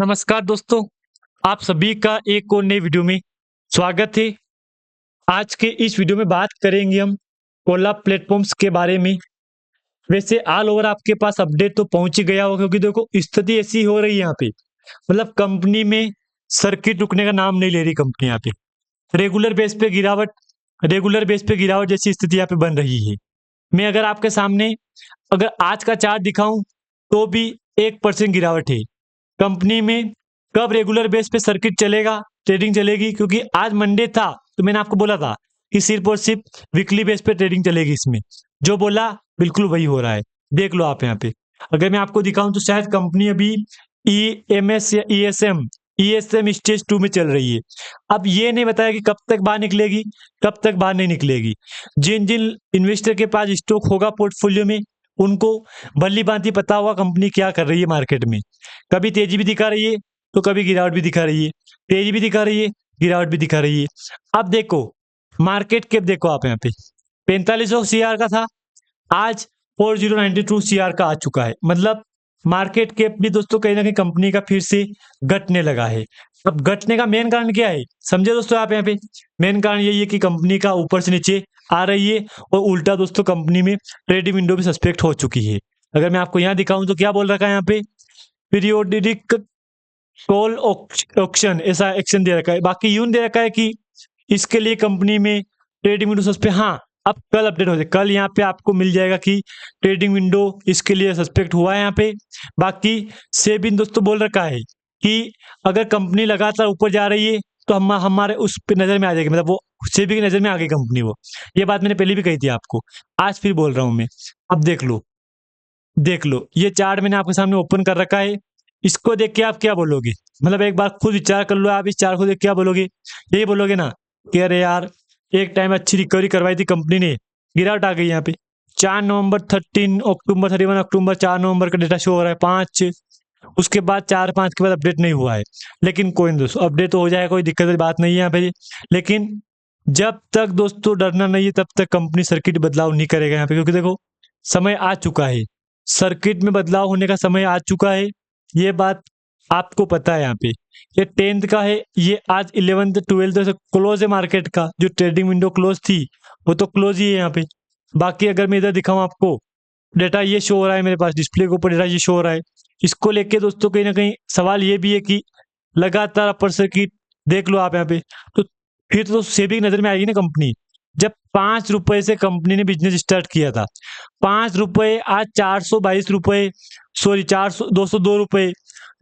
नमस्कार दोस्तों, आप सभी का एक और नई वीडियो में स्वागत है। आज के इस वीडियो में बात करेंगे हम ओला प्लेटफॉर्म्स के बारे में। वैसे ऑल ओवर आपके पास अपडेट तो पहुंच ही गया होगा, क्योंकि देखो स्थिति ऐसी हो रही है यहाँ पे, मतलब कंपनी में सर्किट रुकने का नाम नहीं ले रही कंपनी। यहाँ पे रेगुलर बेस पे गिरावट जैसी स्थिति यहाँ पे बन रही है। मैं अगर आपके सामने अगर आज का चार्ट दिखाऊं तो भी 1% गिरावट है कंपनी में। कब रेगुलर बेस पे सर्किट चलेगा, ट्रेडिंग चलेगी, क्योंकि आज मंडे था तो मैंने आपको बोला था कि सिर्फ और सिर्फ वीकली बेस पे ट्रेडिंग चलेगी। इसमें जो बोला बिल्कुल वही हो रहा है, देख लो आप यहाँ पे। अगर मैं आपको दिखाऊं तो शायद कंपनी अभी EMS या ESM स्टेज 2 में चल रही है। अब ये नहीं बताया कि कब तक बाहर निकलेगी, कब तक बाहर नहीं निकलेगी। जिन जिन इन्वेस्टर के पास स्टॉक होगा पोर्टफोलियो में, उनको भली भांति पता होगा कंपनी क्या कर रही है मार्केट में। कभी तेजी भी दिखा रही है तो कभी गिरावट भी दिखा रही है, तेजी भी दिखा रही है, गिरावट भी दिखा रही है। अब देखो मार्केट कैप, देखो आप यहाँ पे 4500 CR का था, आज 4092 CR का आ चुका है। मतलब मार्केट कैप भी दोस्तों कहीं ना कहीं कंपनी का फिर से घटने लगा है। अब घटने का मेन कारण क्या है, समझे दोस्तों आप यहाँ पे? मेन कारण यही है कि कंपनी का ऊपर से नीचे आ रही है, और उल्टा दोस्तों कंपनी में ट्रेडिंग विंडो भी सस्पेक्ट हो चुकी है। अगर मैं आपको यहाँ दिखाऊं तो क्या बोल रखा है यहाँ पे, पीरियोडिक कॉल ऑक्शन ऐसा एक्शन दे रखा है। बाकी यूं दे रखा है कि इसके लिए कंपनी में ट्रेडिंग विंडो सस्पेक्ट, हाँ अब कल अपडेट हो जाए, कल यहाँ पे आपको मिल जाएगा कि ट्रेडिंग विंडो इसके लिए सस्पेक्ट हुआ है यहाँ पे। बाकी सेबी दोस्तों बोल रखा है कि अगर कंपनी लगातार ऊपर जा रही है तो हम हमारे उस पे नजर में आ जाएगी, मतलब वो सेबी की नजर में आ गई कंपनी। वो ये बात मैंने पहले भी कही थी आपको, आज फिर बोल रहा हूँ मैं। अब देख लो ये चार्ट मैंने आपके सामने ओपन कर रखा है। इसको देख के आप क्या बोलोगे, मतलब एक बार खुद विचार कर लो। आप इस चार्ट को देख के क्या बोलोगे? यही बोलोगे ना कि अरे यार एक टाइम अच्छी रिकवरी करवाई थी कंपनी ने, गिरावट आ गई यहाँ पे। 4 नवंबर 13 अक्टूबर 31 अक्टूबर 4 नवंबर का डेटा शो हो रहा है, 5 उसके बाद 4-5 के बाद अपडेट नहीं हुआ है। लेकिन कोई नहीं दोस्तों, अपडेट तो हो जाएगा, कोई दिक्कत वाली बात नहीं है यहाँ पे। लेकिन जब तक दोस्तों डरना नहीं है तब तक कंपनी सर्किट बदलाव नहीं करेगा यहाँ पे, क्योंकि देखो समय आ चुका है, सर्किट में बदलाव होने का समय आ चुका है। ये बात आपको पता है। यहाँ पे ये 10th का है, ये आज 11th 12th से क्लोज है मार्केट का। जो ट्रेडिंग विंडो क्लोज थी वो तो क्लोज ही है यहाँ पे। बाकी अगर मैं इधर दिखाऊं आपको, डेटा ये शो हो रहा है मेरे पास, डिस्प्ले के ऊपर डेटा ये शो हो रहा है। इसको लेके दोस्तों कहीं ना कहीं सवाल ये भी है कि लगातार अपर सर्किट देख लो आप यहाँ पे, तो फिर तो सेबी की नजर में आएगी ना कंपनी। जब 5 रुपए से कंपनी ने बिजनेस स्टार्ट किया था, 5 रुपए आज 422 रुपए, सॉरी 202 रुपए,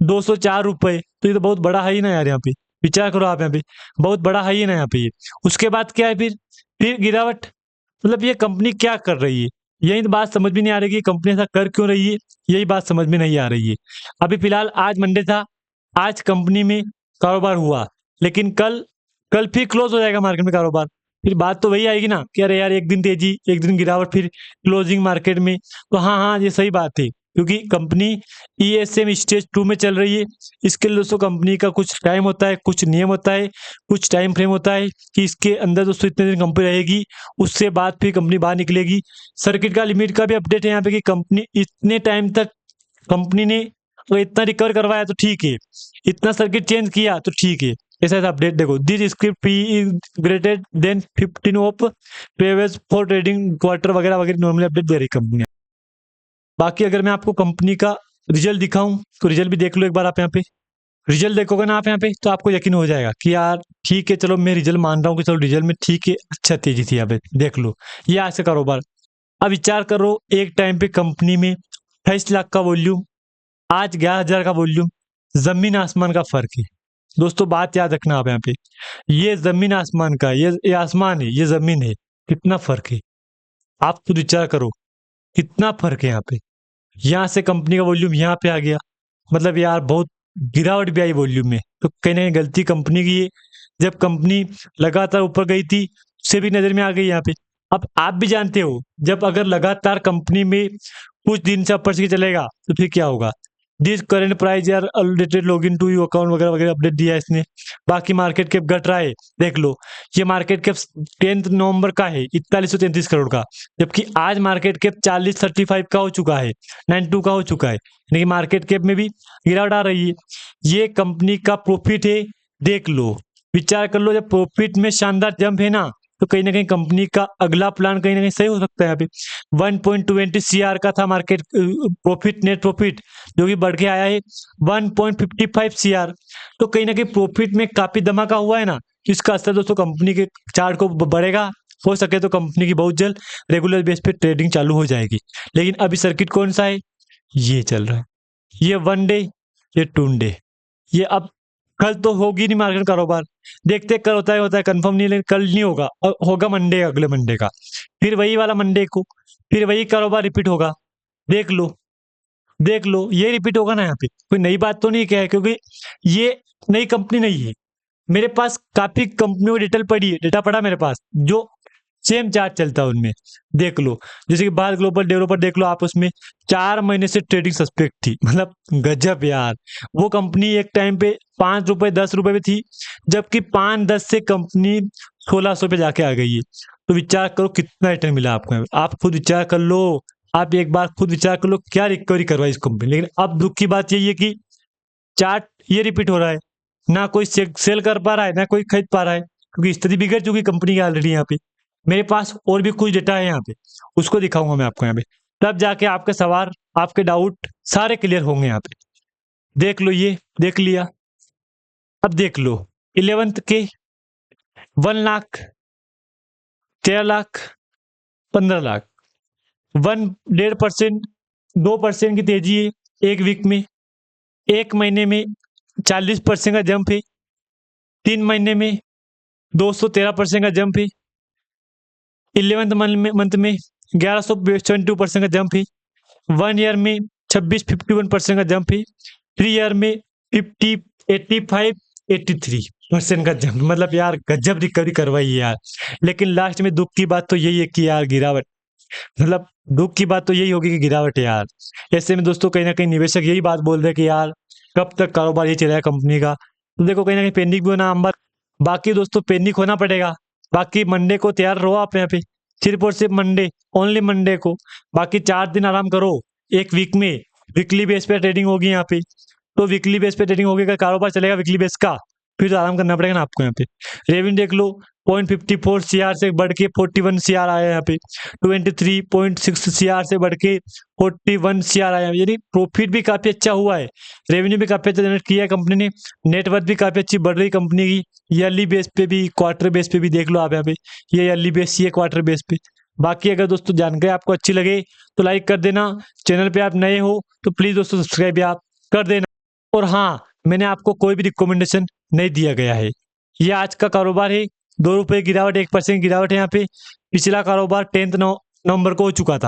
204 रुपए, तो ये तो बहुत बड़ा है ही ना यार। यहाँ पे विचार करो आप, यहाँ पे बहुत बड़ा है ही ना यहाँ पे ये। उसके बाद क्या है फिर गिरावट। मतलब ये कंपनी क्या कर रही है, यही तो बात समझ में नहीं आ रही कि कंपनी ऐसा कर क्यों रही है। यही बात समझ में नहीं आ रही है। अभी फिलहाल आज मंडे था, आज कंपनी में कारोबार हुआ, लेकिन कल कल फिर क्लोज हो जाएगा मार्केट में कारोबार। फिर बात तो वही आएगी ना कि अरे यार एक दिन तेजी एक दिन गिरावट, फिर क्लोजिंग मार्केट में। तो हाँ हाँ ये सही बात है, क्योंकि कंपनी ESM स्टेज 2 में चल रही है। इसके लिए दोस्तों कंपनी का कुछ टाइम होता है, कुछ नियम होता है, कुछ टाइम फ्रेम होता है कि इसके अंदर दोस्तों इतने दिन कंपनी रहेगी, उससे बाद फिर कंपनी बाहर निकलेगी। सर्किट का लिमिट का भी अपडेट है यहाँ पे कि कंपनी इतने टाइम तक कंपनी ने अगर इतना रिकवर करवाया तो ठीक है, इतना सर्किट चेंज किया तो ठीक है। ऐसा ऐसा अपडेट देखो, this script P is greater than 15 of previous for trading quarter वगैरह वगैरह नॉर्मली अपडेट दे रही कंपनी। बाकी अगर मैं आपको कंपनी का रिजल्ट दिखाऊं तो रिजल्ट भी देख लो एक बार आप। यहाँ पे रिजल्ट देखोगे ना आप यहाँ पे, तो आपको यकीन हो जाएगा कि यार ठीक है, चलो मैं रिजल्ट मान रहा हूँ कि चलो रिजल्ट में ठीक है, अच्छा तेजी थी। यहाँ पे देख लो ये आज का कारोबार। अब विचार करो एक टाइम पे कंपनी में 28 लाख का वॉल्यूम, आज 11,000 का वॉल्यूम, जमीन आसमान का फर्क है। दोस्तों बात याद रखना आप यहाँ पे, ये जमीन आसमान का, ये आसमान है, ये जमीन है, कितना फर्क है आप खुद विचार करो, कितना फर्क है यहाँ पे। यहाँ से कंपनी का वॉल्यूम यहाँ पे आ गया, मतलब यार बहुत गिरावट भी आई वॉल्यूम में, तो कहीं ना कहीं गलती कंपनी की है। जब कंपनी लगातार ऊपर गई थी उससे भी नजर में आ गई यहाँ पे। अब आप भी जानते हो, जब अगर लगातार कंपनी में कुछ दिन से अपर से चलेगा तो फिर क्या होगा, दिस करंट प्राइस यार updated login to you account वगैरह वगैरह अपडेट दिया है इसने। बाकी मार्केट कैप घट रहा है, देख लो ये मार्केट कैप 10 नवंबर का है 4133 करोड़ का, जबकि आज मार्केट कैप 4035 का हो चुका है, 92 का हो चुका है, यानी कि मार्केट कैप में भी गिरावट आ रही है। ये कंपनी का प्रॉफिट है, देख लो, विचार कर लो, जब प्रॉफिट में शानदार जंप है ना, तो कहीं ना कहीं कंपनी का अगला प्लान कहीं ना कहीं सही हो सकता है। यहाँ पे 1.20 सीआर का था मार्केट प्रॉफिट, नेट प्रॉफिट, जो कि बढ़ के आया है 1.55 सीआर। तो कहीं ना कहीं प्रॉफिट में काफी धमाका हुआ है ना, इसका असर दोस्तों कंपनी के चार्ट को बढ़ेगा। हो सके तो कंपनी की बहुत जल्द रेगुलर बेस पे ट्रेडिंग चालू हो जाएगी। लेकिन अभी सर्किट कौन सा है, ये चल रहा है, ये 1 डे, ये 2 डे, ये अब कल तो होगी नहीं मार्केट कारोबार, देखते कल होता है कंफर्म नहीं, लेकिन कल नहीं होगा, होगा मंडे, अगले मंडे का, फिर वही वाला मंडे को, फिर वही कारोबार रिपीट होगा। देख लो, देख लो, ये रिपीट होगा ना। यहाँ पे कोई नई बात तो नहीं क्या है, क्योंकि ये नई कंपनी नहीं है। मेरे पास काफी कंपनियों की डिटेल पड़ी है, डेटा पड़ा मेरे पास, जो सेम चार्ट चलता है उनमें, देख लो। जैसे कि भारत ग्लोबल डेवलपर देख लो आप, उसमें 4 महीने से ट्रेडिंग सस्पेक्ट थी, मतलब गजब यार। वो कंपनी एक टाइम पे 5 रुपए 10 रुपए में थी, जबकि 5-10 से कंपनी 1600 पे जाके आ गई है। तो विचार करो कितना रिटर्न मिला आपको यहाँ पे। आप खुद विचार कर लो, आप एक बार खुद विचार कर लो क्या रिकवरी करवाई इस कंपनी। लेकिन अब दुख की बात यही है कि चार्ट ये रिपीट हो रहा है, ना कोई सेल कर पा रहा है, ना कोई खरीद पा रहा है, क्योंकि स्थिति बिगड़ चुकी कंपनी की ऑलरेडी। यहाँ पे मेरे पास और भी कुछ डेटा है यहाँ पे, उसको दिखाऊंगा मैं आपको यहाँ पे, तब जाके आपके सवाल, आपके डाउट सारे क्लियर होंगे यहाँ पे। देख लो, ये देख लिया, अब देख लो 11th के 1 लाख, 13 लाख, 15 लाख, 1.5%, 2% की तेजी है एक वीक में, एक महीने में 40% का जंप है, 3 महीने में 213% का जंप है, 11th मंथ में 1172% का जंप है, 1 ईयर में 51% का जंप है, 3 ईयर में 83% का जंप। मतलब यार गजब रिकवरी करवाई है यार। लेकिन लास्ट में दुख की बात तो यही है कि यार गिरावट, मतलब दुख की बात तो यही होगी कि गिरावट है यार। ऐसे में दोस्तों कहीं ना कहीं निवेशक यही बात बोल रहे हैं कि यार कब तक कारोबार ये चलेगा कंपनी का। तो देखो कहीं ना कहीं पेनिक भी होना अंबर, बाकी दोस्तों पेनिक होना पड़ेगा। बाकी मंडे को तैयार रहो आप यहाँ पे, सिर्फ और सिर्फ मंडे, ओनली मंडे को। बाकी 4 दिन आराम करो, एक वीक में वीकली बेस पे ट्रेडिंग होगी यहाँ पे। तो वीकली बेस पे ट्रेडिंग होगी, अगर कारोबार चलेगा वीकली बेस का, फिर तो आराम करना पड़ेगा ना आपको यहाँ पे। रेवेन्यू देख लो, 0.54 सीआर से बढ़ के 41 सीआर आया यहाँ पे, 23.6 सीआर से बढ़ के 41 सीआर आया, यानी प्रॉफिट भी काफी अच्छा हुआ है, रेवेन्यू भी काफी अच्छा जनरेट किया है कंपनी ने, नेटवर्थ भी काफी अच्छी बढ़ रही कंपनी की, ईयरली बेस पे भी, क्वार्टर बेस पे भी देख लो आप यहाँ पे, ये ईयरली बेस, ये क्वार्टर बेस पे। बाकी अगर दोस्तों जानकारी आपको अच्छी लगे तो लाइक कर देना, चैनल पे आप नए हो तो प्लीज दोस्तों सब्सक्राइब भी आप कर देना। और हाँ, मैंने आपको कोई भी रिकमेंडेशन नहीं दिया गया है, ये आज का कारोबार है, 2 रुपए गिरावट, 1% गिरावट है यहाँ पे। पिछला कारोबार 10 नवंबर को हो चुका था।